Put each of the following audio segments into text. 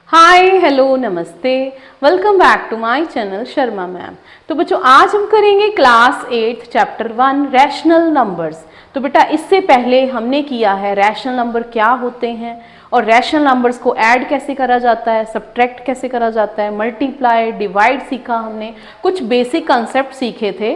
हाय hello नमस्ते, welcome back to my channel Sharma ma'am. तो बच्चों आज हम करेंगे क्लास 8 चैप्टर 1 रैशनल नंबर्स। तो बेटा इससे पहले हमने किया है रैशनल नंबर क्या होते हैं और रैशनल नंबर्स को ऐड कैसे करा जाता है, सब्ट्रैक्ट कैसे करा जाता है, मल्टीप्लाई डिवाइड सीखा हमने, कुछ बेसिक कंसेप्ट सीखे थे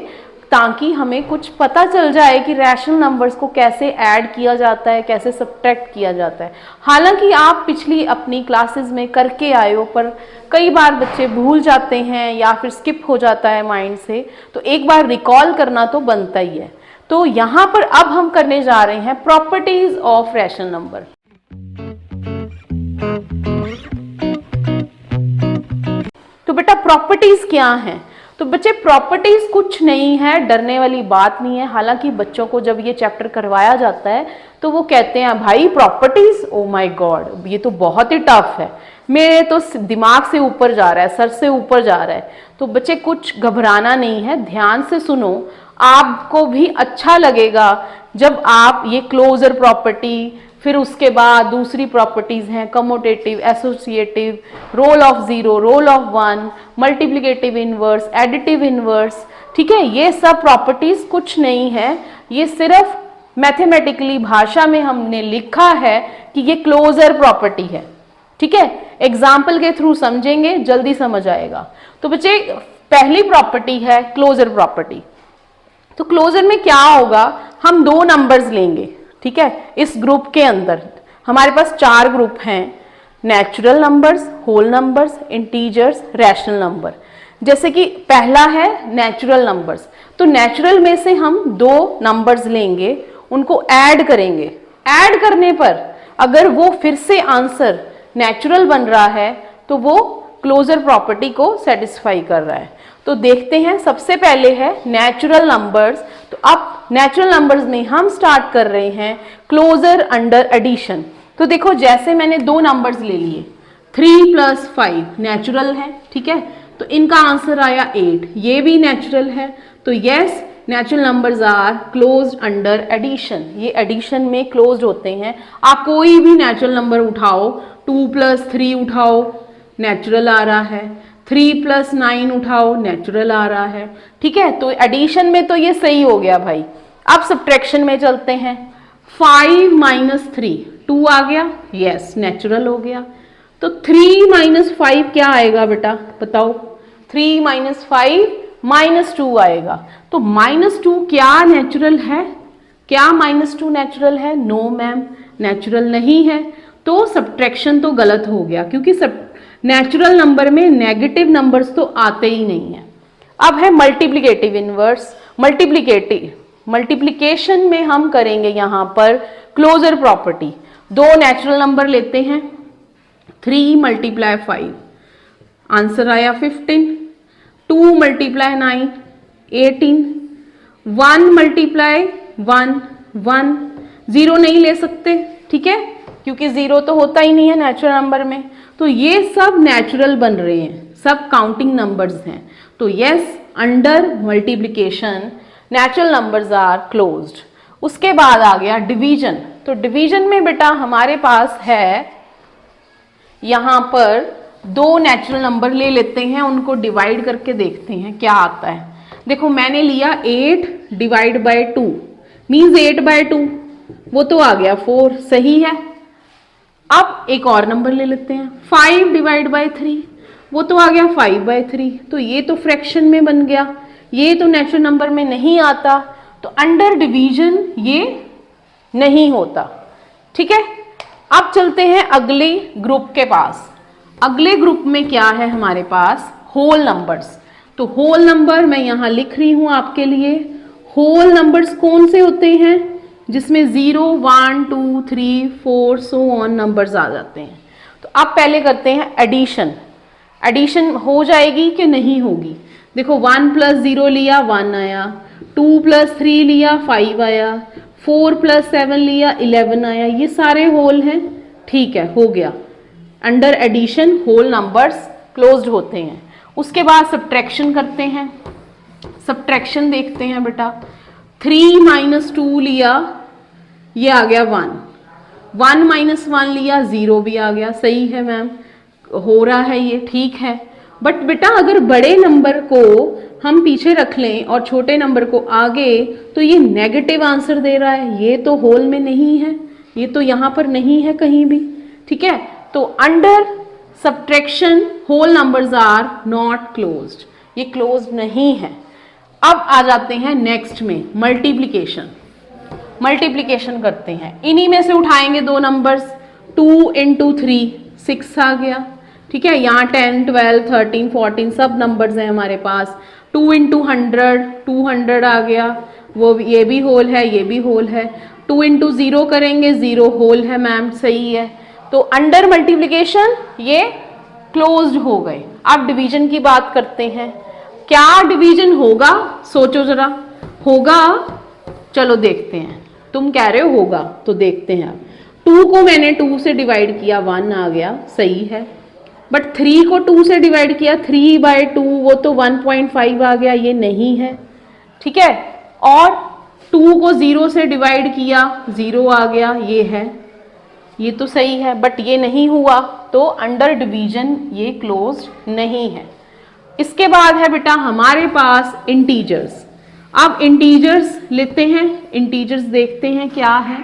ताकि हमें कुछ पता चल जाए कि रैशनल नंबर्स को कैसे ऐड किया जाता है, कैसे सब्ट्रैक्ट किया जाता है। हालांकि आप पिछली अपनी क्लासेस में करके आए हो, पर कई बार बच्चे भूल जाते हैं या फिर स्किप हो जाता है माइंड से, तो एक बार रिकॉल करना तो बनता ही है। तो यहाँ पर अब हम करने जा रहे हैं प्रॉपर्टीज ऑफ रैशनल नंबर। तो बेटा प्रॉपर्टीज क्या हैं? तो बच्चे प्रॉपर्टीज कुछ नहीं है, डरने वाली बात नहीं है। हालांकि बच्चों को जब ये चैप्टर करवाया जाता है तो वो कहते हैं भाई प्रॉपर्टीज, ओ माय गॉड ये तो बहुत ही टफ है, मेरे तो दिमाग से ऊपर जा रहा है, सर से ऊपर जा रहा है। तो बच्चे कुछ घबराना नहीं है, ध्यान से सुनो, आपको भी अच्छा लगेगा जब आप ये क्लोजर प्रॉपर्टी, फिर उसके बाद दूसरी प्रॉपर्टीज हैं commutative, associative, role of zero, role of one, multiplicative inverse, additive inverse, ठीक है। ये सब प्रॉपर्टीज कुछ नहीं है, ये सिर्फ मैथमेटिकली भाषा में हमने लिखा है कि ये क्लोजर प्रॉपर्टी है, ठीक है। एग्जाम्पल के थ्रू समझेंगे, जल्दी समझ आएगा। तो बच्चे पहली प्रॉपर्टी है क्लोजर प्रॉपर्टी। तो क्लोजर में क्या होगा, हम दो नंबर्स लेंगे, ठीक है। इस ग्रुप के अंदर हमारे पास चार ग्रुप हैं, natural numbers, whole numbers, integers, rational number. जैसे कि पहला है नेचुरल नंबर्स, तो नेचुरल में से हम दो नंबर्स लेंगे, उनको ऐड करेंगे। ऐड करने पर अगर वो फिर से आंसर नेचुरल बन रहा है तो वो क्लोजर प्रॉपर्टी को सेटिस्फाई कर रहा है। तो देखते हैं, सबसे पहले है नेचुरल नंबर्स। तो अब नेचुरल नंबर्स में हम स्टार्ट कर रहे हैं क्लोजर अंडर एडिशन। तो देखो जैसे मैंने दो नंबर्स ले लिए, 3 + 5 नेचुरल है, ठीक है। तो इनका आंसर आया 8, ये भी नेचुरल है। तो yes, natural numbers are closed under addition, ये एडिशन में क्लोज्ड होते हैं। आप कोई भी नेचुरल नंबर उठाओ, 2 + 3 उठाओ, नेचुरल आ रहा है, 3 + 9 उठाओ, नेचुरल आ रहा है, ठीक है। तो एडिशन में तो ये सही हो गया भाई। अब सब्ट्रैक्शन में चलते हैं, 5 - 3 2 आ गया, यस नेचुरल हो गया। तो 3 - 5 क्या आएगा बेटा बताओ, 3 - 5 -2 आएगा। तो -2 क्या नेचुरल है? क्या -2 नेचुरल है? नो मैम, नेचुरल नहीं है। तो सब्ट्रैक्शन तो गलत हो गया, क्योंकि नेचुरल नंबर में नेगेटिव नंबर्स तो आते ही नहीं है। अब है मल्टीप्लिकेटिव इनवर्स। मल्टीप्लिकेशन में हम करेंगे यहाँ पर क्लोजर प्रॉपर्टी। दो नेचुरल नंबर लेते हैं, 3 × 5 आंसर आया 15, 2 × 9 18, 1 × 1 1, 0 नहीं ले सकते, ठीक है, क्योंकि 0 तो होता ही नहीं है नेचुरल नंबर में। तो ये सब नेचुरल बन रहे हैं, सब काउंटिंग नंबर्स हैं। तो yes, under multiplication natural numbers are closed. उसके बाद आ गया डिवीजन। तो डिवीजन में बेटा हमारे पास है, यहाँ पर दो नेचुरल नंबर ले लेते हैं, उनको डिवाइड करके देखते हैं क्या आता है। देखो मैंने लिया 8 / 2 मीन्स 8/2, वो तो आ गया 4, सही है। अब एक और नंबर ले लेते हैं, 5 / 3, वो तो आ गया 5/3। तो ये तो फ्रैक्शन में बन गया, ये तो नेचुरल नंबर में नहीं आता, तो अंडर डिवीजन ये नहीं होता, ठीक है। अब चलते हैं अगले ग्रुप के पास। अगले ग्रुप में क्या है हमारे पास, होल नंबर्स। तो होल नंबर मैं यहाँ लिख रही हूँ आपके लिए। होल नंबर्स कौन से होते हैं? जिसमें 0 1 2 3 4 सो ऑन नंबर्स आ जाते हैं। तो अब पहले करते हैं एडिशन। एडिशन हो जाएगी कि नहीं होगी? देखो 1 + 0 लिया 1 आया, 2 + 3 लिया 5 आया, 4 + 7 लिया 11 आया, ये सारे होल हैं, ठीक है, हो गया। Under addition whole numbers closed होते हैं। उसके बाद सब्ट्रैक्शन करते हैं। सब्ट्रैक्शन देखते हैं बेटा, 3 - 2 लिया, ये आ गया 1, 1 - 1 लिया, 0 भी आ गया, सही है मैम। हो रहा है, ये ठीक है। बट बेटा अगर बड़े नंबर को हम पीछे रख लें और छोटे नंबर को आगे, तो ये नेगेटिव आंसर दे रहा है, ये तो होल में नहीं है, ये तो यहाँ पर नहीं है कहीं भी, ठीक है। तो under subtraction whole numbers are not closed, ये क्लोज्ड नहीं है। अब आ जाते हैं नेक्स्ट में मल्टीप्लिकेशन। मल्टीप्लिकेशन करते हैं, इन्हीं में से उठाएंगे दो नंबर्स, 2 into 3 6 आ गया, ठीक है। यहाँ 10 12 13 14 सब नंबर्स हैं हमारे पास। 2 into 100 200 आ गया, वो ये भी होल है, ये भी होल है। 2 into 0 करेंगे, 0 होल है मैम, सही है। तो अंडर मल्टीप्लिकेशन ये क्लोज्ड हो गए। अब डिवीजन की बात करते हैं, क्या डिवीजन होगा, सोचो जरा, होगा, चलो देखते हैं। तुम कह रहे हो होगा, तो देखते हैं। 2 को मैंने 2 से डिवाइड किया, 1 आ गया, सही है। बट 3 को 2 से डिवाइड किया, 3/2, वो तो 1.5 आ गया, ये नहीं है, ठीक है। और 2 को 0 से डिवाइड किया, 0 आ गया, ये है, ये तो सही है। बट ये नहीं हुआ, तो अंडर डिवीजन ये क्लोज्ड नहीं है। इसके बाद है बेटा हमारे पास इंटीजर्स। अब इंटीजर्स लेते हैं, इंटीजर्स देखते हैं क्या है।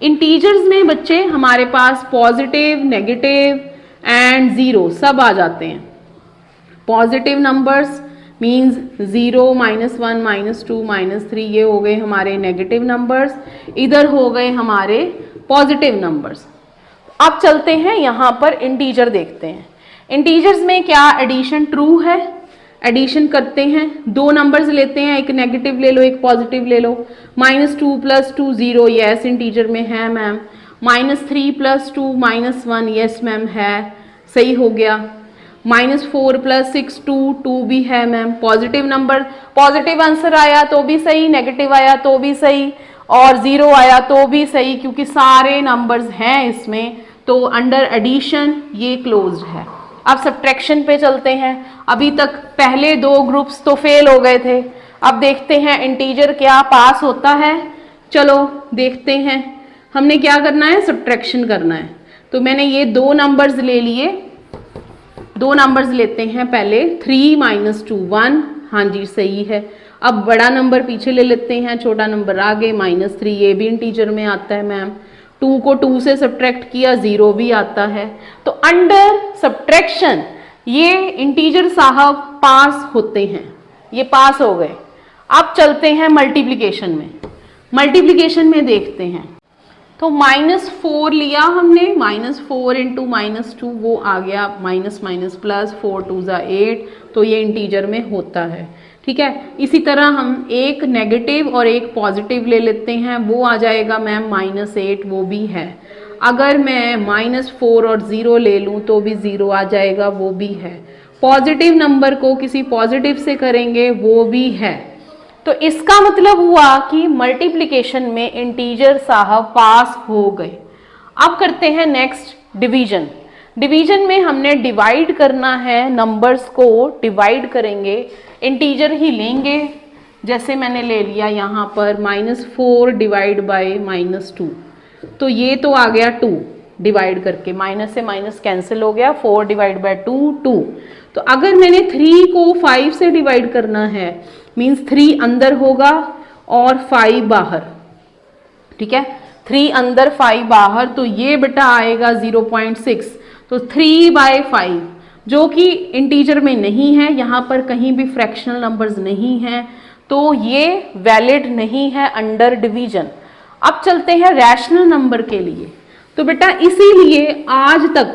इंटीजर्स में बच्चे हमारे पास पॉजिटिव, नेगेटिव एंड 0 सब आ जाते हैं। पॉजिटिव नंबर्स मीन्स 0, -1, -2, -3, ये हो गए हमारे नेगेटिव नंबर्स, इधर हो गए हमारे पॉजिटिव नंबर्स। अब चलते हैं यहाँ पर इंटीजर देखते हैं। इंटीजर्स में क्या एडिशन ट्रू है, एडिशन करते हैं, दो नंबर्स लेते हैं, एक नेगेटिव ले लो एक पॉजिटिव ले लो। -2 + 2 0, यस इंटीजर में है मैम। -3 + 2 -1, यस मैम है, सही हो गया। -4 + 6 2 भी है ma'am, positive number, positive answer आया तो भी सही, नेगेटिव आया तो भी सही, और 0 आया तो भी सही, क्योंकि सारे नंबर्स हैं इसमें, तो अंडर एडिशन ये क्लोज्ड है। अब सब्ट्रैक्शन पे चलते हैं। अभी तक पहले दो ग्रुप्स तो फेल हो गए थे, अब देखते हैं इंटीजर क्या पास होता है। चलो देखते हैं, हमने क्या करना है, सब्ट्रैक्शन करना है। तो मैंने ये दो नंबर्स ले लिए, दो नंबर्स लेते हैं पहले, 3 - 2 1, हाँ जी सही है। अब बड़ा नंबर पीछे ले लेते हैं, छोटा नंबर आगे, -3, ये भी इंटीजर में आता है मैम। 2 को 2 से सब्ट्रैक्ट किया, 0 भी आता है। तो अंडर सब्ट्रैक्शन ये इंटीजर साहब पास होते हैं, ये पास हो गए। अब चलते हैं मल्टीप्लिकेशन में। मल्टीप्लिकेशन में देखते हैं, तो -4 लिया हमने, -4 × -2 वो आ गया, माइनस माइनस प्लस, 4 2 8, तो ये इंटीजर में होता है, ठीक है। इसी तरह हम एक नेगेटिव और एक पॉजिटिव ले लेते हैं, वो आ जाएगा मैम -8, वो भी है। अगर मैं -4 और 0 ले लूँ तो भी 0 आ जाएगा, वो भी है। पॉजिटिव नंबर को किसी पॉजिटिव से करेंगे, वो भी है। तो इसका मतलब हुआ कि मल्टीप्लिकेशन में इंटीजर साहब पास हो गए। अब करते हैं नेक्स्ट डिवीजन। डिवीजन में हमने डिवाइड करना है, नंबर्स को डिवाइड करेंगे, इंटीजर ही लेंगे। जैसे मैंने ले लिया यहाँ पर -4 डिवाइड बाय -2, तो ये तो आ गया 2 डिवाइड करके, माइनस से माइनस कैंसिल हो गया, 4 डिवाइड बाय 2 2। तो अगर मैंने 3 को 5 से डिवाइड करना है, मीन्स 3 अंदर होगा और 5 बाहर, ठीक है। 3 अंदर 5 बाहर, तो ये बेटा आएगा 0.6, तो 3/5 जो कि इंटीजर में नहीं है, यहाँ पर कहीं भी फ्रैक्शनल नंबर्स नहीं हैं, तो ये वैलिड नहीं है अंडर डिवीजन। अब चलते हैं रैशनल नंबर के लिए। तो बेटा इसीलिए आज तक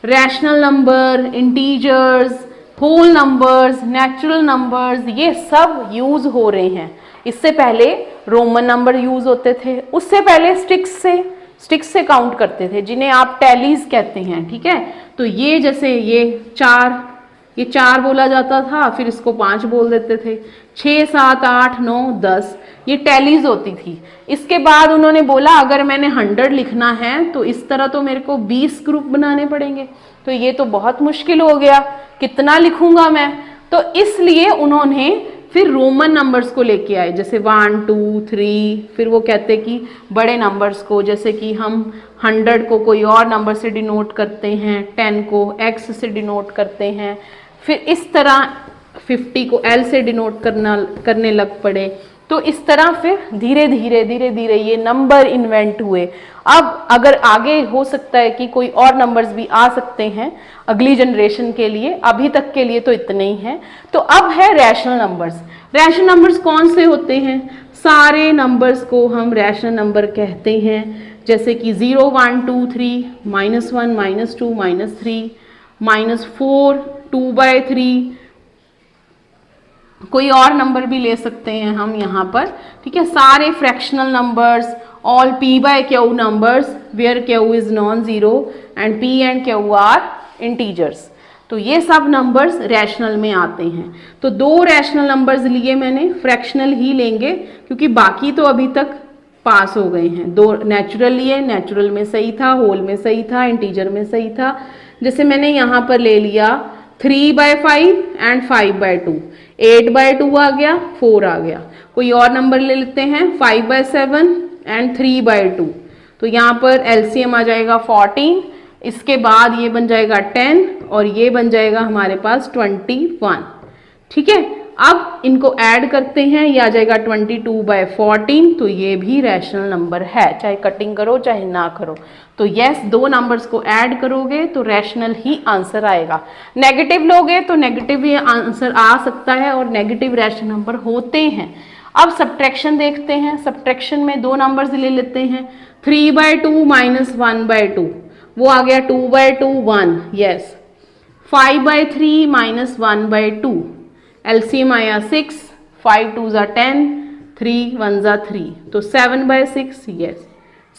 rational number, integers, whole numbers, natural numbers, ये सब यूज हो रहे हैं। इससे पहले रोमन नंबर यूज होते थे, उससे पहले स्टिक्स से काउंट करते थे, जिन्हें आप टैलीज कहते हैं, ठीक है। तो ये जैसे ये 4 बोला जाता था, फिर इसको 5 बोल देते थे, 6 7 8 9 10, ये टैलीज होती थी। इसके बाद उन्होंने बोला अगर मैंने 100 लिखना है तो इस तरह तो मेरे को 20 ग्रुप बनाने पड़ेंगे, तो ये तो बहुत मुश्किल हो गया, कितना लिखूंगा मैं। तो इसलिए उन्होंने फिर रोमन नंबर्स को लेके आए, जैसे 1 2 3। फिर वो कहते कि बड़े नंबर्स को, जैसे कि हम 100 को कोई और नंबर से डिनोट करते हैं, 10 को x से डिनोट करते हैं, फिर इस तरह 50 को l से डिनोट करने लग पड़े। तो इस तरह फिर धीरे धीरे ये नंबर इन्वेंट हुए। अब अगर आगे हो सकता है कि कोई और नंबर्स भी आ सकते हैं अगली जनरेशन के लिए, अभी तक के लिए तो इतने ही हैं। तो अब है रैशनल नंबर्स। रैशनल नंबर्स कौन से होते हैं? सारे नंबर्स को हम रैशनल नंबर कहते हैं, जैसे कि 0 1 2 3, -1 -2 -3, -4 2/3। कोई और नंबर भी ले सकते हैं हम यहाँ पर, ठीक है। सारे fractional numbers, all p/q numbers where q is non zero and p and q are integers. तो ये सब नंबर्स रैशनल में आते हैं। तो 2 रैशनल नंबर्स लिए मैंने, फ्रैक्शनल ही लेंगे क्योंकि बाकी तो अभी तक पास हो गए हैं। 2 नेचुरल लिए, नेचुरल में सही था, होल में सही था, इंटीजर में सही था। जैसे मैंने यहाँ पर ले लिया 3/5 एंड 5/2, 8/2 आ गया, 4 आ गया। कोई और नंबर ले लेते हैं 5/7 एंड 3/2। तो यहाँ पर एलसीएम आ जाएगा 14, इसके बाद ये बन जाएगा 10 और ये बन जाएगा हमारे पास 21, ठीक है। अब इनको ऐड करते हैं, ये आ जाएगा 22/14। तो ये भी रैशनल नंबर है, चाहे कटिंग करो चाहे ना करो। तो यस, 2 नंबर्स को ऐड करोगे तो रैशनल ही आंसर आएगा। नेगेटिव लोगे तो नेगेटिव भी आंसर आ सकता है और नेगेटिव रैशनल नंबर होते हैं। अब सब्ट्रैक्शन देखते हैं। सब्ट्रैक्शन में 2 नंबर्स ले लेते हैं, 3/2 -1/2, वो आ गया 2/2 1, यस। 5/3 -1/2, एलसीएम आया 6, 5 2s 10, 3 1s 3, तो 7/6, यस,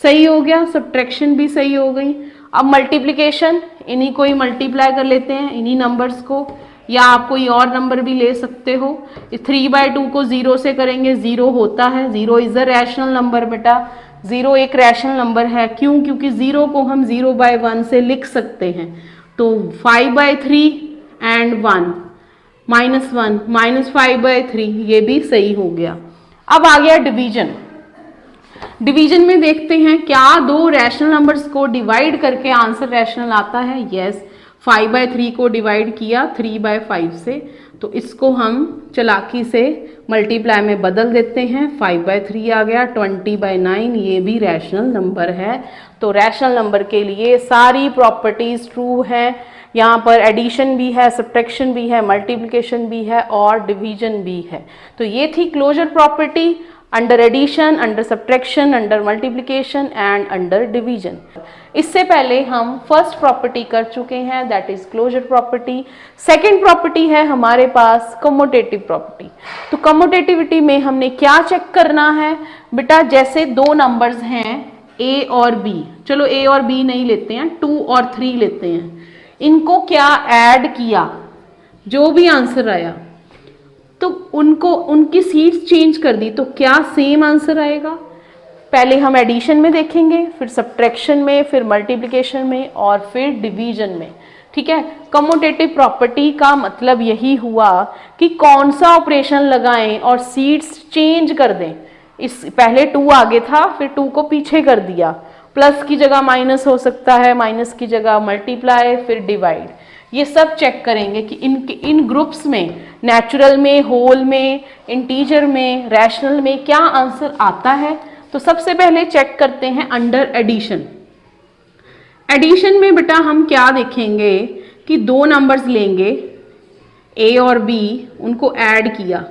सही हो गया। सब्ट्रैक्शन भी सही हो गई। अब मल्टीप्लिकेशन, इन्हीं को ही मल्टीप्लाई कर लेते हैं, इन्हीं नंबर्स को, या आप कोई और नंबर भी ले सकते हो। 3/2 को 0 से करेंगे, 0 होता है, 0 इज अ रैशनल नंबर बेटा। 0 एक रैशनल नंबर है, क्यों? क्योंकि 0 को हम 0/1 से लिख सकते हैं। तो 5/3 एंड 1 -1 -5/3, ये भी सही हो गया। अब आ गया डिवीजन। डिवीजन में देखते हैं क्या 2 रैशनल नंबर्स को डिवाइड करके आंसर रैशनल आता है। यस, 5/3 को डिवाइड किया 3/5 से, तो इसको हम चालाकी से मल्टीप्लाई में बदल देते हैं। 5/3 आ गया, 20/9, ये भी रैशनल नंबर है। तो रैशनल नंबर के लिए सारी प्रॉपर्टीज ट्रू हैं। यहाँ पर एडिशन भी है, सब्ट्रैक्शन भी है, मल्टीप्लिकेशन भी है और डिवीजन भी है। तो ये थी closure property under addition, under subtraction, under multiplication and under division. इससे पहले हम फर्स्ट प्रॉपर्टी कर चुके हैं, that is closure property. Second property है हमारे पास कम्यूटेटिव प्रॉपर्टी। तो कम्यूटेटिविटी में हमने क्या चेक करना है बेटा? जैसे 2 नंबर्स हैं a और b, चलो a और b नहीं लेते हैं, 2 और 3 लेते हैं। इनको क्या ऐड किया, जो भी आंसर आया तो उनको उनकी सीट्स चेंज कर दी, तो क्या सेम आंसर आएगा? पहले हम एडिशन में देखेंगे, फिर सब्ट्रैक्शन में, फिर मल्टीप्लिकेशन में और फिर डिवीजन में, ठीक है। कम्यूटेटिव प्रॉपर्टी का मतलब यही हुआ कि कौन सा ऑपरेशन लगाएं और सीट्स चेंज कर दें। इस पहले 2 आगे था, फिर 2 को पीछे कर दिया, प्लस की जगह माइनस हो सकता है, माइनस की जगह मल्टीप्लाई, फिर डिवाइड। ये सब चेक करेंगे कि इन ग्रुप्स में, नेचुरल में, होल में, इंटीजर में, रैशनल में क्या आंसर आता है। तो सबसे पहले चेक करते हैं अंडर एडिशन। एडिशन में बेटा हम क्या देखेंगे कि 2 नंबर्स लेंगे a और b, उनको ऐड किया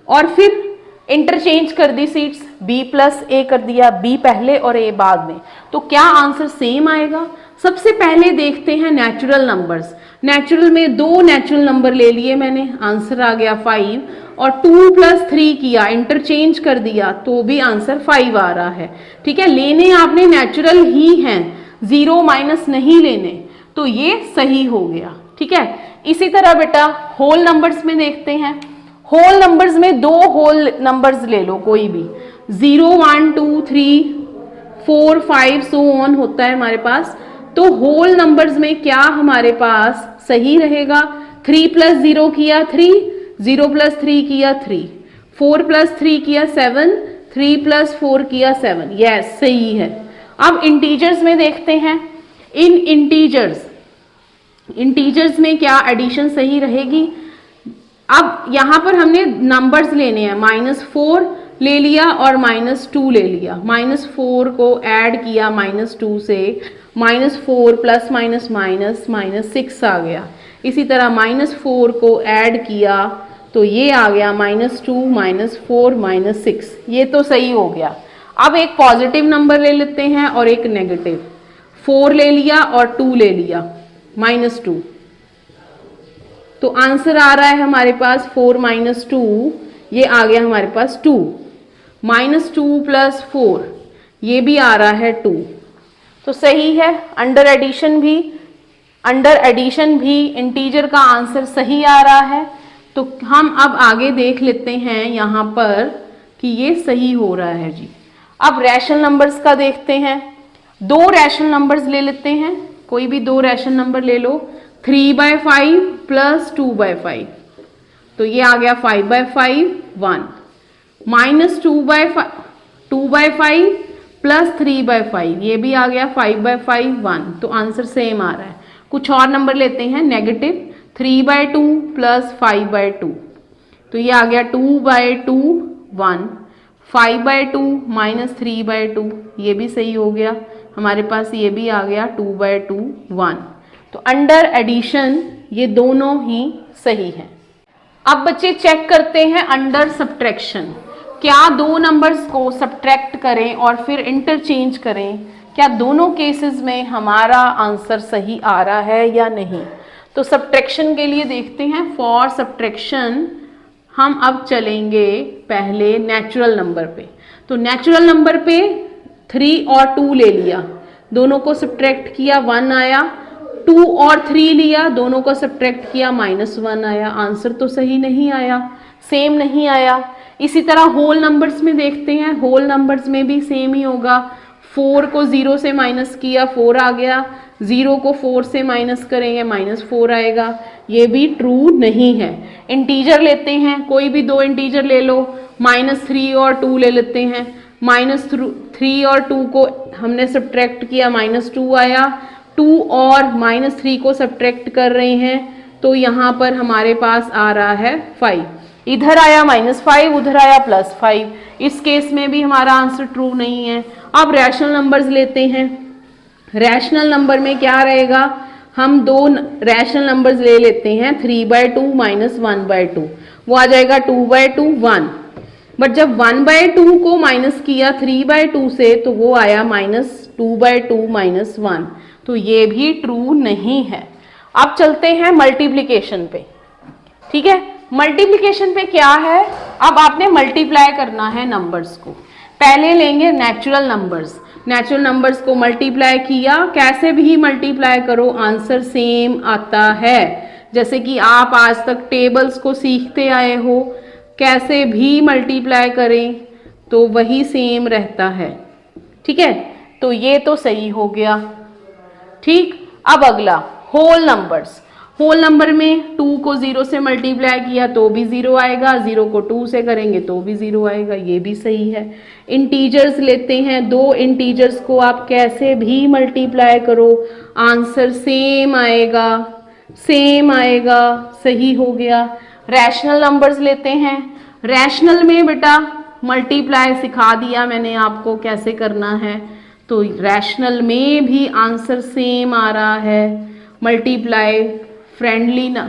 और फिर इंटरचेंज कर दी सीट्स, b प्लस a कर दिया, b पहले और a बाद में, तो क्या आंसर सेम आएगा? सबसे पहले देखते हैं नेचुरल नंबर्स। नेचुरल में 2 नेचुरल नंबर ले लिए मैंने, आंसर आ गया 5, और 2 + 3 किया, इंटरचेंज कर दिया, तो भी आंसर 5 आ रहा है, ठीक है। लेने आपने नेचुरल ही हैं, 0 माइनस नहीं लेने, तो ये सही हो गया, ठीक है। इसी तरह बेटा होल नंबर्स में देखते हैं। होल नंबर्स में 2 होल नंबर्स ले लो कोई भी, 0 1 2 3 4 5 सो ऑन होता है हमारे पास। तो होल नंबर्स में क्या हमारे पास सही रहेगा? 3 + 0 किया 3, 0 प्लस 3 किया 3, 4 प्लस 3 किया 7, 3 प्लस 4 किया 7, यस सही है। अब इंटीजर्स में देखते हैं, इन इंटीजर्स में क्या एडिशन सही रहेगी। अब यहां पर हमने नंबर्स लेने हैं, -4 ले लिया और -2 ले लिया, -4 को ऐड किया -2 से, -4 प्लस माइनस माइनस -6 आ गया। इसी तरह -4 को ऐड किया तो ये आ गया -2 -4 -6, ये तो सही हो गया। अब एक पॉजिटिव नंबर ले लेते हैं और एक नेगेटिव, 4 ले लिया और 2 ले लिया, -2, तो आंसर आ रहा है हमारे पास 4 - 2, ये आ गया हमारे पास 2, -2 प्लस 4 ये भी आ रहा है 2, तो सही है। अंडर एडिशन भी इंटीजर का आंसर सही आ रहा है। तो हम अब आगे देख लेते हैं यहाँ पर कि ये सही हो रहा है जी। अब रैशनल नंबर्स का देखते हैं, 2 रैशनल नंबर्स ले लेते हैं, कोई भी 2 रैशनल नंबर ले लो, 3/5 प्लस 2/5, तो ये आ गया 5/5 1, -2/5 प्लस 3/5 ये भी आ गया 5/5 1, तो आंसर सेम आ रहा है। कुछ और नंबर लेते हैं, नेगेटिव 3/2 प्लस 5/2, तो ये आ गया 2/2 1, 5/2 माइनस 3/2 ये भी सही हो गया हमारे पास, ये भी आ गया 2/2 1, तो अंडर एडिशन ये दोनों ही सही है। अब बच्चे चेक करते हैं अंडर सब्ट्रैक्शन, क्या 2 नंबर्स को सब्ट्रैक्ट करें और फिर इंटरचेंज करें, क्या दोनों केसेस में हमारा आंसर सही आ रहा है या नहीं। तो सब्ट्रैक्शन के लिए देखते हैं, फॉर सब्ट्रैक्शन हम अब चलेंगे पहले नेचुरल नंबर पे। तो नेचुरल नंबर पे 3 और 2 ले लिया, दोनों को सब्ट्रैक्ट किया 1 आया, 2 और 3 लिया, दोनों को सब्ट्रैक्ट किया -1 आया, आंसर तो सही नहीं आया, सेम नहीं आया। इसी तरह होल नंबर्स में देखते हैं, होल नंबर्स में भी सेम ही होगा, 4 को 0 से माइनस किया 4 आ गया, 0 को 4 से माइनस करेंगे -4 आएगा, ये भी ट्रू नहीं है। इंटीजर लेते हैं, कोई भी 2 इंटीजर ले लो, -3 और 2 ले लेते हैं, -3 और 2 को हमने सब्ट्रैक्ट किया -2 आया, 2 और -3 को सब्ट्रैक्ट कर रहे हैं तो यहाँ पर हमारे पास आ रहा है 5, इधर आया -5 उधर आया +5, इस केस में भी हमारा आंसर ट्रू नहीं है। अब रैशनल नंबर्स लेते हैं, रैशनल नंबर में क्या रहेगा, हम 2 रैशनल नंबर्स ले लेते हैं, 3/2 - 1/2, वो आ जाएगा 2/2 1, बट जब 1/2 को माइनस किया 3/2 से तो वो आया -2/2 - 1, तो ये भी ट्रू नहीं है। अब चलते हैं मल्टीप्लिकेशन पे, ठीक है। मल्टीप्लिकेशन पे क्या है, अब आपने मल्टीप्लाई करना है नंबर्स को। पहले लेंगे नेचुरल नंबर्स, नेचुरल नंबर्स को मल्टीप्लाई किया, कैसे भी मल्टीप्लाई करो आंसर सेम आता है। जैसे कि आप आज तक टेबल्स को सीखते आए हो, कैसे भी मल्टीप्लाई करें तो वही सेम रहता है, ठीक है। तो ये तो सही हो गया, ठीक। अब अगला होल नंबर्स, होल नंबर में 2 को 0 से मल्टीप्लाई किया तो भी 0 आएगा, 0 को 2 से करेंगे तो भी 0 आएगा, ये भी सही है। इंटीजर्स लेते हैं, 2 इंटीजर्स को आप कैसे भी मल्टीप्लाई करो आंसर सेम आएगा, सेम आएगा, सही हो गया। रैशनल नंबर्स लेते हैं, रैशनल में बेटा मल्टीप्लाई सिखा दिया मैंने आपको कैसे करना है, तो रैशनल में भी आंसर सेम आ रहा है। मल्टीप्लाई फ्रेंडली ना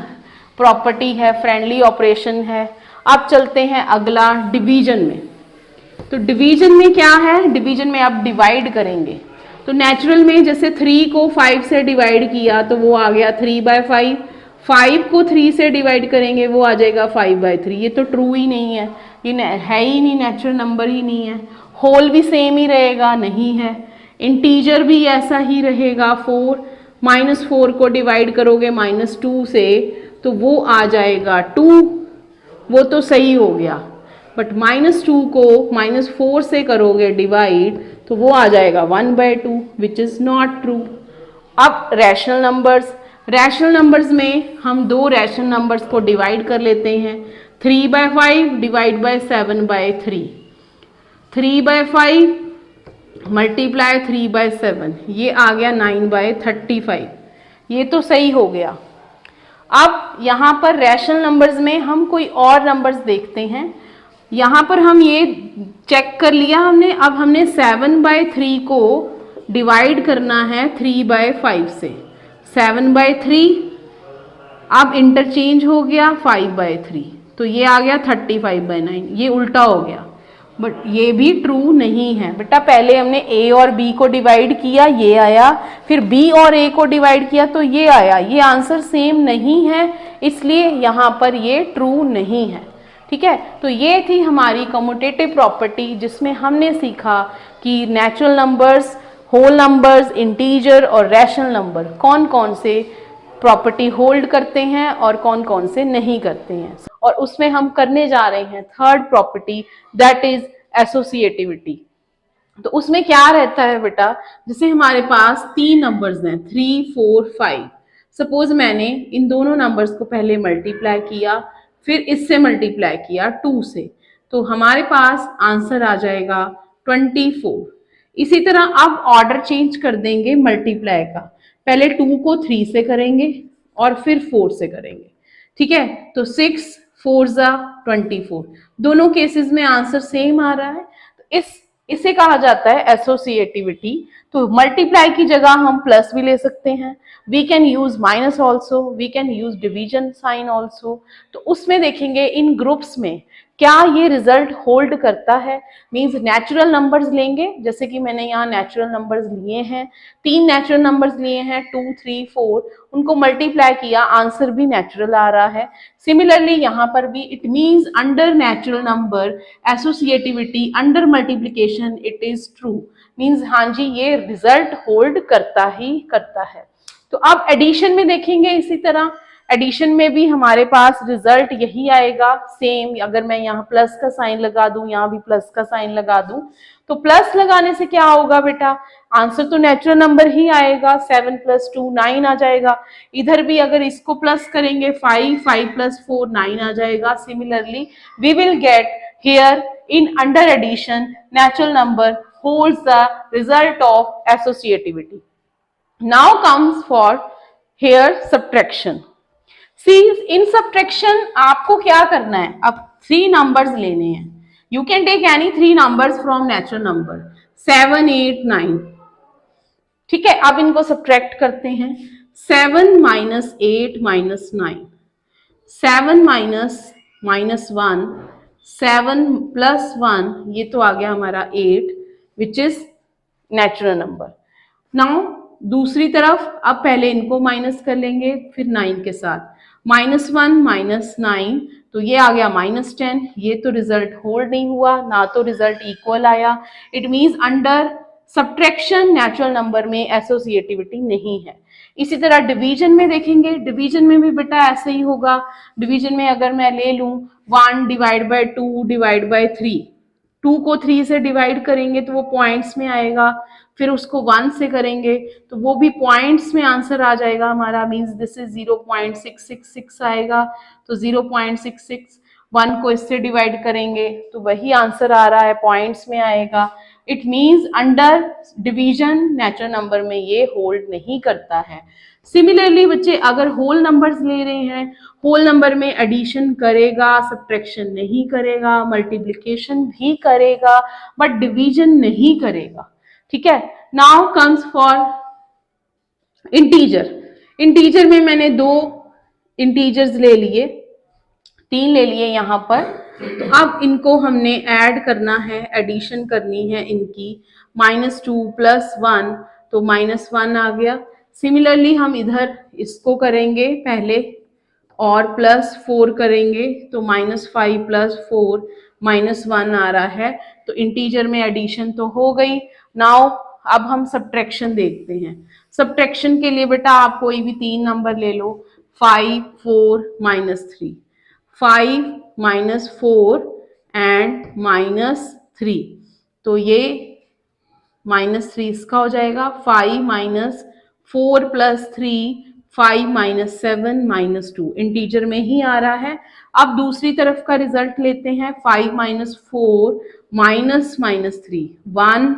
प्रॉपर्टी है, फ्रेंडली ऑपरेशन है। अब चलते हैं अगला डिवीजन में, तो डिवीजन में क्या है, डिवीजन में आप डिवाइड करेंगे। तो नेचुरल में जैसे 3 को 5 से डिवाइड किया तो वो आ गया 3/5, 5 को 3 से डिवाइड करेंगे वो आ जाएगा 5/3, ये तो ट्रू ही नहीं है, ये है ही नहीं, नेचुरल नंबर ही नहीं है। होल भी सेम ही रहेगा, नहीं है। इंटीजर भी ऐसा ही रहेगा, 4 -4 को डिवाइड करोगे -2 से तो वो आ जाएगा 2, वो तो सही हो गया। बट -2 को -4 से करोगे डिवाइड तो वो आ जाएगा 1/2 विच इज नॉट ट्रू। अब रैशनल नंबर्स, रैशनल नंबर्स में हम दो रैशनल नंबर्स को डिवाइड कर लेते हैं। 3/5 डिवाइड बाय 7/3, 3/5 मल्टीप्लाई 3/7, ये आ गया 9/35। ये तो सही हो गया। अब यहाँ पर रैशनल नंबर्स में हम कोई और नंबर्स देखते हैं। यहाँ पर हम ये चेक कर लिया हमने। अब हमने 7/3 को डिवाइड करना है 3/5 से। 7/3 अब इंटरचेंज हो गया 5/3, तो ये आ गया 35/9। ये उल्टा हो गया, बट ये भी ट्रू नहीं है बेटा। पहले हमने a और b को डिवाइड किया, ये आया, फिर b और a को डिवाइड किया तो ये आया। ये आंसर सेम नहीं है, इसलिए यहाँ पर ये ट्रू नहीं है। ठीक है, तो ये थी हमारी कम्यूटेटिव प्रॉपर्टी, जिसमें हमने सीखा कि natural numbers, whole numbers, integer और रैशनल नंबर कौन कौन से प्रॉपर्टी होल्ड करते हैं और कौन कौन से नहीं करते हैं। और उसमें हम करने जा रहे हैं third property, that is associativity. तो उसमें क्या रहता है बेटा, जैसे हमारे पास तीन नंबर्स हैं 3, 4, 5। सपोज मैंने इन दोनों नंबर्स को पहले मल्टीप्लाई किया, फिर इससे मल्टीप्लाई किया 2 से, तो हमारे पास आंसर आ जाएगा 24। इसी तरह अब ऑर्डर चेंज कर देंगे मल्टीप्लाई का, पहले 2 को 3 से करेंगे और फिर 4 से करेंगे। ठीक है, तो 6 4 जा 24, दोनों केसेस में आंसर सेम आ रहा है। तो इसे कहा जाता है एसोसिएटिविटी। तो मल्टीप्लाई की जगह हम प्लस भी ले सकते हैं, we can use minus also, we can use division sign also. तो उसमें देखेंगे इन ग्रुप्स में क्या ये रिजल्ट होल्ड करता है। मींस नेचुरल नंबर्स लेंगे, जैसे कि मैंने यहाँ नेचुरल नंबर्स लिए हैं, 3 नेचुरल नंबर्स लिए हैं 2, 3, 4, उनको मल्टीप्लाई किया, आंसर भी नेचुरल आ रहा है। सिमिलरली यहाँ पर भी it means under natural number associativity, under multiplication it is true. Means हाँ जी, ये रिजल्ट होल्ड करता ही करता है। तो अब एडिशन में देखेंगे, इसी तरह एडिशन में भी हमारे पास रिजल्ट यही आएगा सेम। अगर मैं यहाँ प्लस का साइन लगा दूं, यहाँ भी प्लस का साइन लगा दूं, तो प्लस लगाने से क्या होगा बेटा, आंसर तो नेचुरल नंबर ही आएगा। 7 + 2 9 आ जाएगा। इधर भी अगर इसको प्लस करेंगे 5 + 4 9 आ जाएगा। Similarly we will get here in under addition natural number holds the result of associativity. Now comes for here subtraction. See in subtraction आपको क्या करना है, अब 3 नंबर्स लेने हैं। You can take any 3 numbers from natural number 7, 8, 9। ठीक है, अब इनको सब्ट्रैक्ट करते हैं। 7 - 8 - 9, 7 - -1, 7 + 1, ये तो आ गया हमारा 8 which is natural number. Now दूसरी तरफ अब पहले इनको माइनस कर लेंगे, फिर 9 के साथ -1 - 9, तो ये आ गया -10। ये तो रिजल्ट होल्ड नहीं हुआ, ना तो रिजल्ट इक्वल आया। It means under subtraction natural number में एसोसिएटिविटी नहीं है। इसी तरह डिवीजन में देखेंगे, डिवीजन में भी बेटा ऐसे ही होगा। डिवीजन में अगर मैं ले लूं 1 / 2 / 3, 2 को 3 से डिवाइड करेंगे तो वो पॉइंट्स में आएगा, फिर उसको 1 से करेंगे तो वो भी पॉइंट्स में आंसर आ जाएगा हमारा। मींस दिस इज 0.666 आएगा, तो 0.66। 1 को इससे डिवाइड करेंगे तो वही आंसर आ रहा है, पॉइंट्स में आएगा। It means under division natural number में ये होल्ड नहीं करता है। सिमिलरली बच्चे अगर होल नंबर्स ले रहे हैं, होल नंबर में एडिशन करेगा, सब्ट्रैक्शन नहीं करेगा, मल्टीप्लिकेशन भी करेगा, बट डिवीजन नहीं करेगा। ठीक है, now comes for integer. Integer में मैंने 2 इंटीजर्स ले लिए, 3 ले लिए यहाँ पर। तो अब इनको हमने ऐड करना है, एडिशन करनी है इनकी। -2 + 1, तो -1 आ गया। सिमिलरली हम इधर इसको करेंगे पहले और +4 करेंगे, तो -5 + 4 -1 आ रहा है। तो इंटीजर में एडिशन तो हो गई। नाउ अब हम सब्ट्रैक्शन देखते हैं। सब्ट्रैक्शन के लिए बेटा आप कोई भी 3 नंबर ले लो, 5, 4 -3, 5 - 4 एंड -3, तो ये -3 इसका हो जाएगा। 5 - 4 + 3 5 माइनस 7 माइनस 2, इंटीजर में ही आ रहा है। अब दूसरी तरफ का रिजल्ट लेते हैं, 5 minus 4 minus minus 3, 1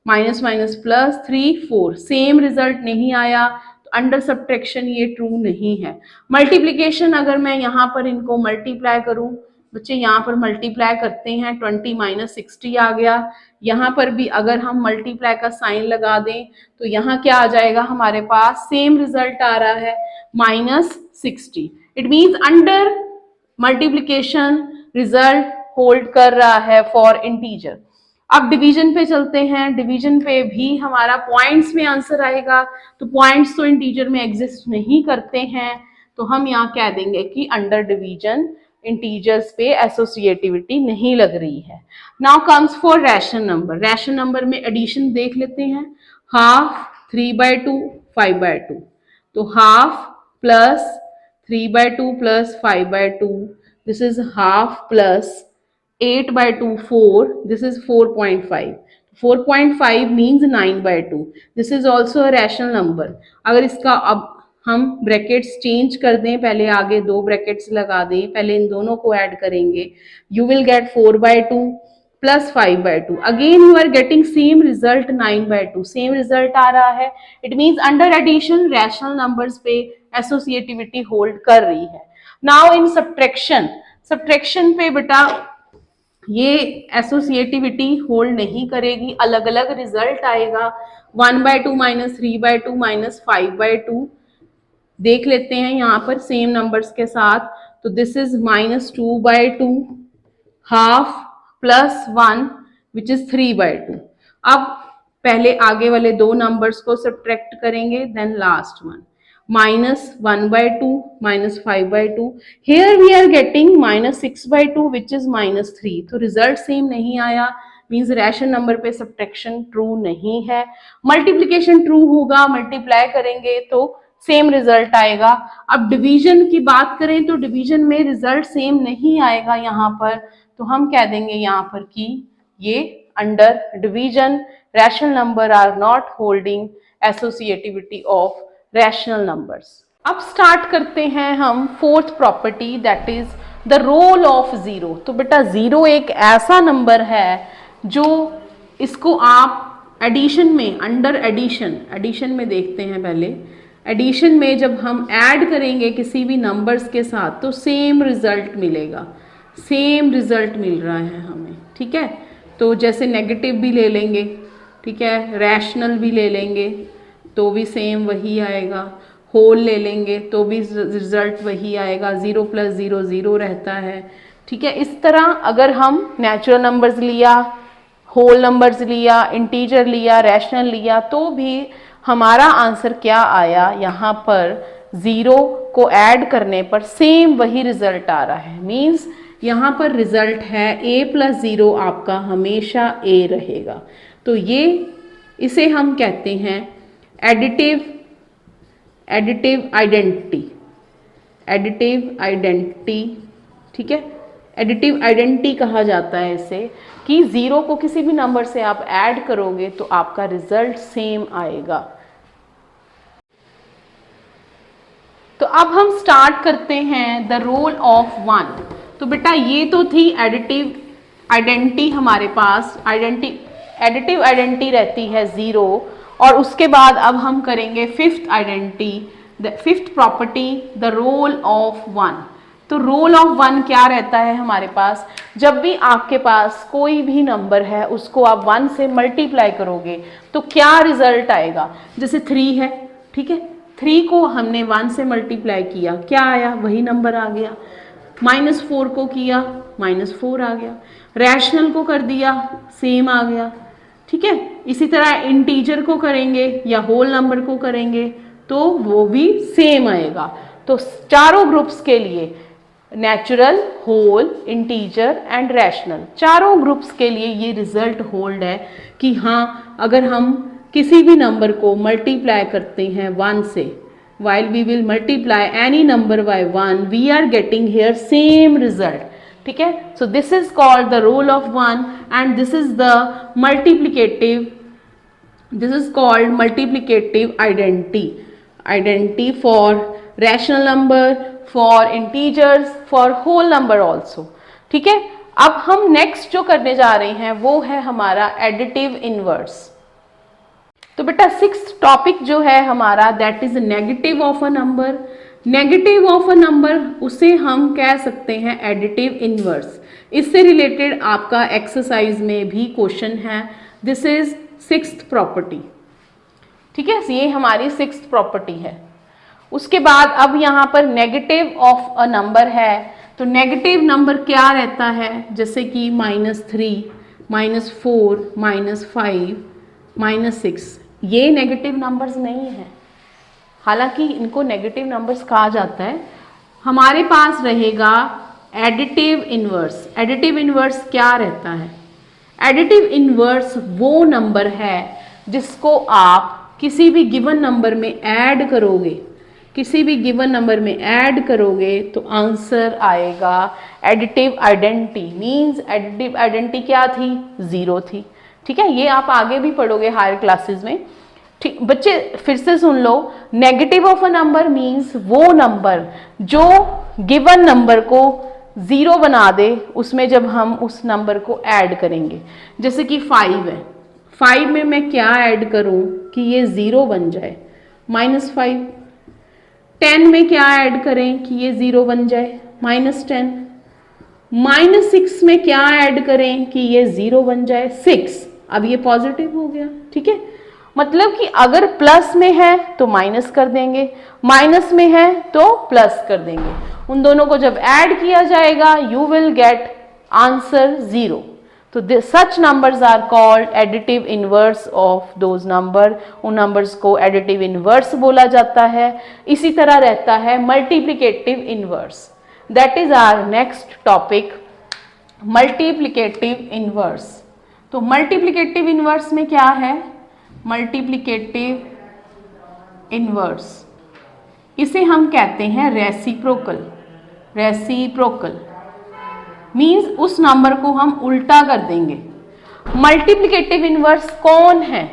minus minus plus 3 4, same result नहीं आया, तो अंडर सब्ट्रैक्शन ये ट्रू नहीं है। मल्टीप्लीकेशन अगर मैं यहाँ पर इनको मल्टीप्लाई करूं, बच्चे यहाँ पर मल्टीप्लाई करते हैं, 20 माइनस 60 आ गया। यहाँ पर भी अगर हम मल्टीप्लाई का साइन लगा दें तो यहाँ क्या आ जाएगा हमारे पास, सेम रिजल्ट आ रहा है, minus 60। It means under multiplication result hold कर रहा है फॉर इंटीजर। अब डिवीजन पे चलते हैं, डिवीजन पे भी हमारा पॉइंट्स में आंसर आएगा, तो पॉइंट्स तो इंटीजर में एग्जिस्ट नहीं करते हैं, तो हम यहाँ कह देंगे कि अंडर डिवीजन इंटीजर्स पे एसोसिएटिविटी नहीं लग रही है। Now comes for rational number. Rational number में एडिशन देख लेते हैं, हाफ 3/2 5/2, तो half plus 3/2 plus 5/2, this is half plus 8/2 4, this is 4.5, 4.5 means 9/2, this is also a rational number। अगर इसका अब हम ब्रैकेट्स चेंज कर दें, पहले आगे 2 ब्रैकेट्स लगा दें, पहले इन दोनों को ऐड करेंगे, you will get 4/2 plus 5/2, again you are getting same result 9/2, same result आ रहा है। It means under addition rational numbers पे एसोसिएटिविटी होल्ड कर रही है। नाउ इन सब्ट्रैक्शन, सब्ट्रैक्शन पे बेटा ये एसोसिएटिविटी होल्ड नहीं करेगी, अलग अलग रिजल्ट आएगा। 1/2 माइनस 3/2 माइनस 5/2 देख लेते हैं यहाँ पर सेम नंबर्स के साथ, तो this is minus 2/2 half plus 1 which is 3/2। अब पहले आगे वाले 2 नंबर्स को सब्ट्रैक्ट करेंगे, then last one, minus 1/2 minus 5/2, here we are getting minus 6/2 which is minus 3, तो रिजल्ट सेम नहीं आया, मीन्स रैशनल नंबर पे सब्ट्रैक्शन ट्रू नहीं है। मल्टीप्लीकेशन ट्रू होगा, मल्टीप्लाई करेंगे तो सेम रिजल्ट आएगा। अब डिवीजन की बात करें तो डिवीजन में रिजल्ट सेम नहीं आएगा यहाँ पर, तो हम कह देंगे यहाँ पर कि ये under division rational number are not holding associativity of rational numbers. अब स्टार्ट करते हैं हम fourth property, that is the role of zero. तो बेटा जीरो एक ऐसा नंबर है जो इसको आप एडिशन में, अंडर एडिशन, एडिशन में देखते हैं पहले, एडिशन में जब हम ऐड करेंगे किसी भी नंबर्स के साथ तो सेम रिजल्ट मिलेगा, सेम रिजल्ट मिल रहा है हमें, ठीक है। तो जैसे नेगेटिव भी ले लेंगे, ठीक है, रैशनल भी ले लेंगे तो भी सेम वही आएगा, होल ले लेंगे तो भी रिजल्ट वही आएगा, 0 + 0 0 रहता है, ठीक है। इस तरह अगर हम नेचुरल नंबर्स लिया, होल नंबर्स लिया, इंटीजर लिया, रैशनल लिया, तो भी हमारा आंसर क्या आया, यहाँ पर 0 को ऐड करने पर सेम वही रिजल्ट आ रहा है। मीन्स यहाँ पर रिजल्ट है a + 0 आपका हमेशा a रहेगा। तो ये, इसे हम कहते हैं एडिटिव आइडेंटिटी, एडिटिव आइडेंटिटी, ठीक है, एडिटिव आइडेंटिटी कहा जाता है इसे, कि 0 को किसी भी नंबर से आप ऐड करोगे तो आपका रिजल्ट सेम आएगा। तो अब हम स्टार्ट करते हैं द रोल ऑफ 1। तो बेटा ये तो थी एडिटिव आइडेंटिटी, हमारे पास एडिटिव आइडेंटिटी रहती है 0, और उसके बाद अब हम करेंगे fifth identity, the fifth property, the role of 1। तो रोल ऑफ 1 क्या रहता है हमारे पास, जब भी आपके पास कोई भी नंबर है उसको आप 1 से मल्टीप्लाई करोगे तो क्या रिजल्ट आएगा। जैसे 3 है, ठीक है, 3 को हमने 1 से मल्टीप्लाई किया, क्या आया, वही नंबर आ गया। -4 को किया, -4 आ गया। रैशनल को कर दिया, सेम आ गया, ठीक है। इसी तरह इंटीजर को करेंगे या होल नंबर को करेंगे तो वो भी सेम आएगा। तो चारों ग्रुप्स के लिए, natural, whole, integer and rational, चारों ग्रुप्स के लिए ये रिजल्ट होल्ड है कि हाँ, अगर हम किसी भी नंबर को मल्टीप्लाई करते हैं 1 से, while we will multiply any number by 1, we are getting here same result, ठीक है। So this is called the role of 1 and this is the multiplicative, this is called multiplicative identity। Identity for rational number, for integers, for whole number also. ठीक है, अब हम next जो करने जा रहे हैं वो है हमारा एडिटिव इनवर्स। तो बेटा 6th टॉपिक जो है हमारा that is negative of a number. Negative of a number उसे हम कह सकते हैं एडिटिव इनवर्स। इससे रिलेटेड आपका एक्सरसाइज में भी क्वेश्चन है। This is 6th property. ठीक है, ये हमारी 6th प्रॉपर्टी है। उसके बाद अब यहाँ पर नेगेटिव ऑफ अ नंबर है, तो नेगेटिव नंबर क्या रहता है, जैसे कि -3, -4, -5, -6, ये नेगेटिव नंबर्स नहीं है, हालांकि इनको नेगेटिव नंबर्स कहा जाता है। हमारे पास रहेगा एडिटिव इनवर्स। एडिटिव इनवर्स क्या रहता है? एडिटिव इनवर्स वो नंबर है जिसको आप किसी भी गिवन नंबर में ऐड करोगे, किसी भी गिवन नंबर में ऐड करोगे तो आंसर आएगा additive identity. Means additive identity क्या थी? 0 थी। ठीक है, ये आप आगे भी पढ़ोगे हायर क्लासेस में। ठीक बच्चे, फिर से सुन लो, negative of a number means वो नंबर जो गिवन नंबर को 0 बना दे, उसमें जब हम उस नंबर को ऐड करेंगे। जैसे कि 5 है, 5 में मैं क्या ऐड करूं कि ये 0 बन जाए? -5। 10 में क्या ऐड करें कि ये 0 बन जाए? -10। -6 में क्या ऐड करें कि ये 0 बन जाए? 6। अब ये पॉजिटिव हो गया। ठीक है, मतलब कि अगर प्लस में है तो माइनस कर देंगे, माइनस में है तो प्लस कर देंगे। उन दोनों को जब ऐड किया जाएगा यू विल गेट आंसर 0। तो such numbers are called additive inverse of those number. उन नंबर्स को एडिटिव इनवर्स बोला जाता है। इसी तरह रहता है multiplicative inverse. That is our next topic, multiplicative inverse. तो मल्टीप्लिकेटिव इनवर्स में क्या है? मल्टीप्लिकेटिव इनवर्स, इसे हम कहते हैं रेसिप्रोकल। रेसिप्रोकल मीन्स उस नंबर को हम उल्टा कर देंगे। मल्टीप्लिकेटिव इनवर्स कौन है?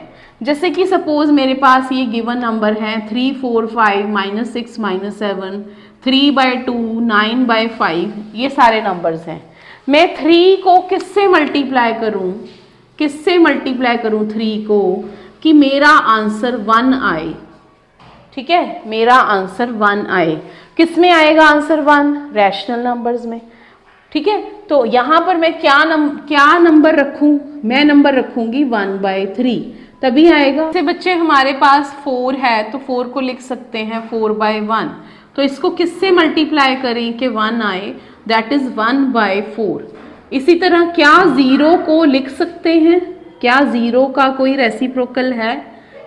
जैसे कि सपोज मेरे पास ये गिवन नंबर है 3, 4, 5, -6, -7, 3/2, 9/5, ये सारे नंबर्स हैं। मैं 3 को किससे मल्टीप्लाई करूं? किससे मल्टीप्लाई करूं 3 को कि मेरा आंसर 1 आए? ठीक है, मेरा आंसर 1 आए। किस में आएगा आंसर 1? रैशनल नंबर्स में। ठीक है, तो यहां पर मैं क्या नंबर रखूं? मैं नंबर रखूंगी 1/3, तभी आएगा। जैसे बच्चे हमारे पास 4 है तो 4 को लिख सकते हैं 4/1। तो इसको किससे मल्टीप्लाई करें कि 1 आए? That is 1/4। इसी तरह क्या 0 को लिख सकते हैं? क्या 0 का कोई रेसिप्रोकल है?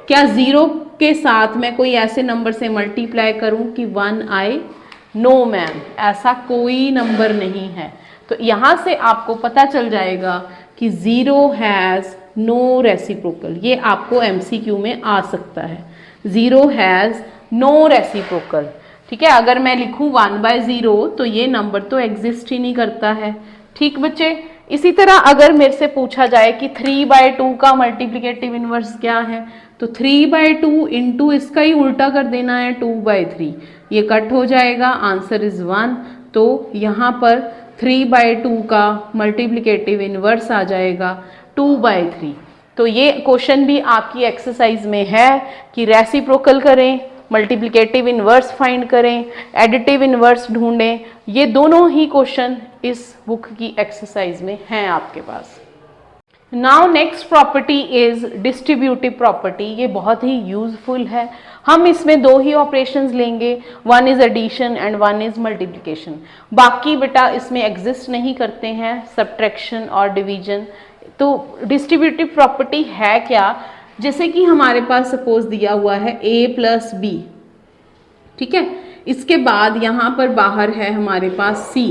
क्या 0 के साथ मैं कोई ऐसे नंबर से मल्टीप्लाई करूं कि 1 आए? नो मैम, ऐसा कोई नंबर नहीं है। तो यहां से आपको पता चल जाएगा कि 0 हैज नो रेसिप्रोकल। ये आपको MCQ में आ सकता है, 0 हैज नो रेसिप्रोकल। ठीक है, अगर मैं लिखूं 1/0 तो ये नंबर तो एग्जिस्ट ही नहीं करता है। ठीक बच्चे, इसी तरह अगर मेरे से पूछा जाए कि 3/2 का मल्टीप्लिकेटिव इनवर्स क्या है, तो 3/2 इंटू इसका ही उल्टा कर देना है 2/3। ये कट हो जाएगा, आंसर इज 1। तो यहाँ पर 3/2 का मल्टीप्लिकेटिव इनवर्स आ जाएगा 2/3। तो ये क्वेश्चन भी आपकी एक्सरसाइज में है कि रेसिप्रोकल करें, मल्टीप्लिकेटिव इनवर्स फाइंड करें, एडिटिव इनवर्स ढूंढें। ये दोनों ही क्वेश्चन इस बुक की एक्सरसाइज में हैं आपके पास। Now next property is distributive property. ये बहुत ही यूजफुल है। हम इसमें 2 ही ऑपरेशंस लेंगे, one is addition and one is multiplication. बाकी बेटा इसमें एग्जिस्ट नहीं करते हैं, सब्ट्रैक्शन और डिवीजन। तो डिस्ट्रीब्यूटिव प्रॉपर्टी है क्या? जैसे कि हमारे पास सपोज दिया हुआ है a + b। ठीक है, इसके बाद यहाँ पर बाहर है हमारे पास c।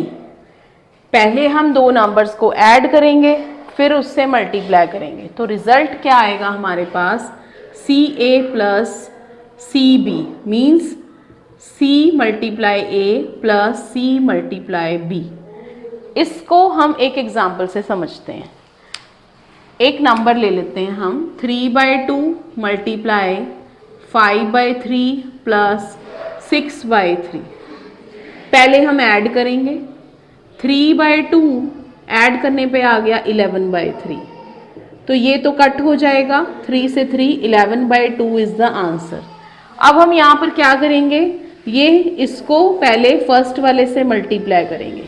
पहले हम 2 नंबर्स को ऐड करेंगे, फिर उससे मल्टीप्लाई करेंगे, तो रिजल्ट क्या आएगा हमारे पास? CA + CB means C × A + C × B। इसको हम एक एग्जाम्पल से समझते हैं। एक नंबर ले लेते हैं हम 3/2 × 5/3 प्लस 6/3। पहले हम ऐड करेंगे, 3/2 ऐड करने पे आ गया 11/3, तो ये तो कट हो जाएगा, 3 से 3, 11/2 इज द आंसर। अब हम यहाँ पर क्या करेंगे, ये इसको पहले फर्स्ट वाले से मल्टीप्लाई करेंगे।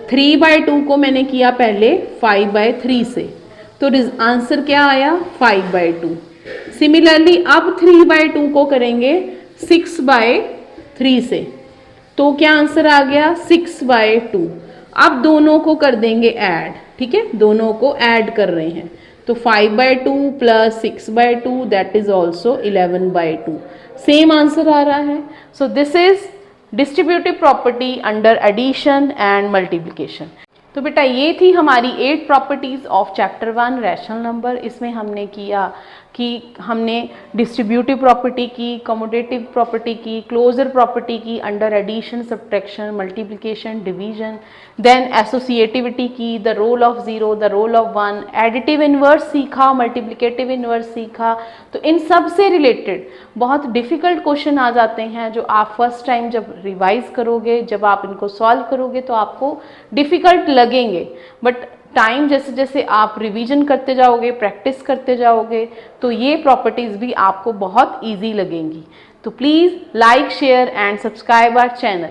3/2 को मैंने किया पहले 5/3 से, तो आंसर क्या आया 5/2। सिमिलरली अब 3/2 को करेंगे 6/3 से, तो क्या आंसर आ गया 6/2। अब दोनों को कर देंगे ऐड, ठीक है, दोनों को ऐड कर रहे हैं, तो 5/2 plus 6/2 that is also 11/2, same answer आ रहा है। So this is distributive property under addition and multiplication. तो बेटा ये थी हमारी 8 properties of chapter 1 rational number. इसमें हमने किया कि हमने डिस्ट्रीब्यूटिव प्रॉपर्टी की, कम्यूटेटिव प्रॉपर्टी की, क्लोजर प्रॉपर्टी की under addition, subtraction, multiplication, division, then associativity की, the role of zero, the role of 1, additive inverse सीखा, मल्टीप्लिकेटिव इन्वर्स सीखा। तो इन सब से रिलेटेड बहुत डिफ़िकल्ट क्वेश्चन आ जाते हैं जो आप फर्स्ट टाइम जब रिवाइज करोगे, जब आप इनको सॉल्व करोगे तो आपको डिफ़िकल्ट लगेंगे, बट टाइम जैसे जैसे आप रिवीजन करते जाओगे, प्रैक्टिस करते जाओगे, तो ये प्रॉपर्टीज़ भी आपको बहुत इजी लगेंगी। तो please like, share and subscribe our channel.